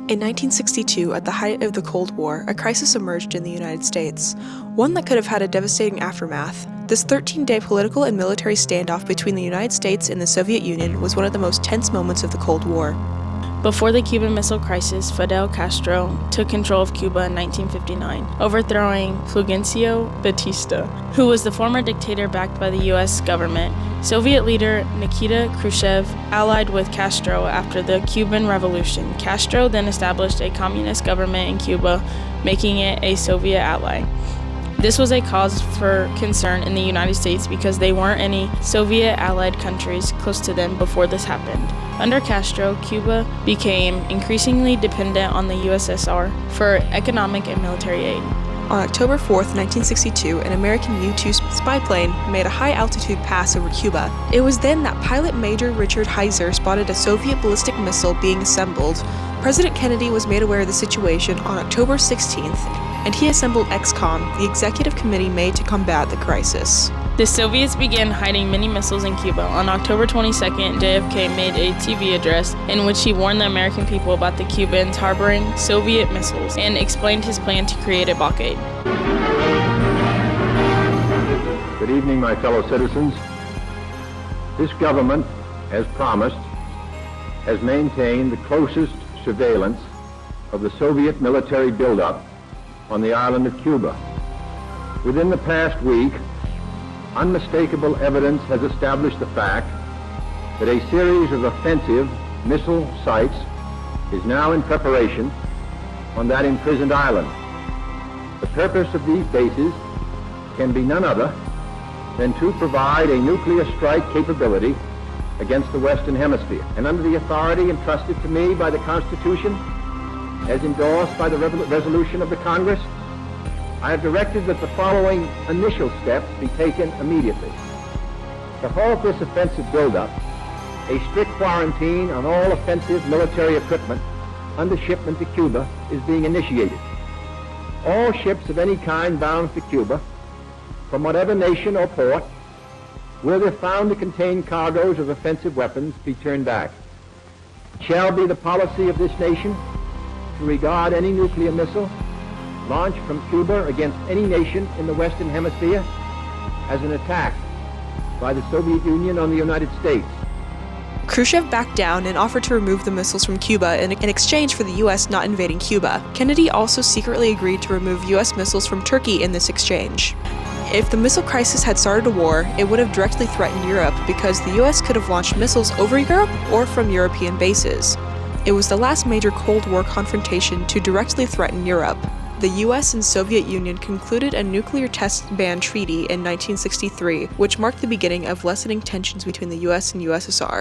In 1962, at the height of the Cold War, a crisis emerged in the United States, one that could have had a devastating aftermath. This 13-day political and military standoff between the United States and the Soviet Union was one of the most tense moments of the Cold War. Before the Cuban Missile Crisis, Fidel Castro took control of Cuba in 1959, overthrowing Fulgencio Batista, who was the former dictator backed by the U.S. government. Soviet leader Nikita Khrushchev allied with Castro after the Cuban Revolution. Castro then established a communist government in Cuba, making it a Soviet ally. This was a cause for concern in the United States because there weren't any Soviet allied countries close to them before this happened. Under Castro, Cuba became increasingly dependent on the USSR for economic and military aid. On October 4, 1962, an American U-2 spy plane made a high-altitude pass over Cuba. It was then that pilot Major Richard Heiser spotted a Soviet ballistic missile being assembled. President Kennedy was made aware of the situation on October 16th, and he assembled EXCOM, the executive committee made to combat the crisis. The Soviets began hiding many missiles in Cuba. On October 22nd, JFK made a TV address in which he warned the American people about the Cubans harboring Soviet missiles and explained his plan to create a blockade. Good evening, my fellow citizens. This government, as promised, has maintained the closest surveillance of the Soviet military buildup on the island of Cuba. Within the past week, unmistakable evidence has established the fact that a series of offensive missile sites is now in preparation on that imprisoned island. The purpose of these bases can be none other than to provide a nuclear strike capability against the Western Hemisphere. And under the authority entrusted to me by the Constitution, as endorsed by the resolution of the Congress, I have directed that the following initial steps be taken immediately. To halt this offensive buildup, a strict quarantine on all offensive military equipment under shipment to Cuba is being initiated. All ships of any kind bound for Cuba, from whatever nation or port, were they found to contain cargoes of offensive weapons, be turned back. It shall be the policy of this nation to regard any nuclear missile launched from Cuba against any nation in the Western Hemisphere as an attack by the Soviet Union on the United States. Khrushchev backed down and offered to remove the missiles from Cuba in exchange for the U.S. not invading Cuba. Kennedy also secretly agreed to remove U.S. missiles from Turkey in this exchange. If the missile crisis had started a war, it would have directly threatened Europe because the U.S. could have launched missiles over Europe or from European bases. It was the last major Cold War confrontation to directly threaten Europe. The US and Soviet Union concluded a nuclear test ban treaty in 1963, which marked the beginning of lessening tensions between the US and USSR.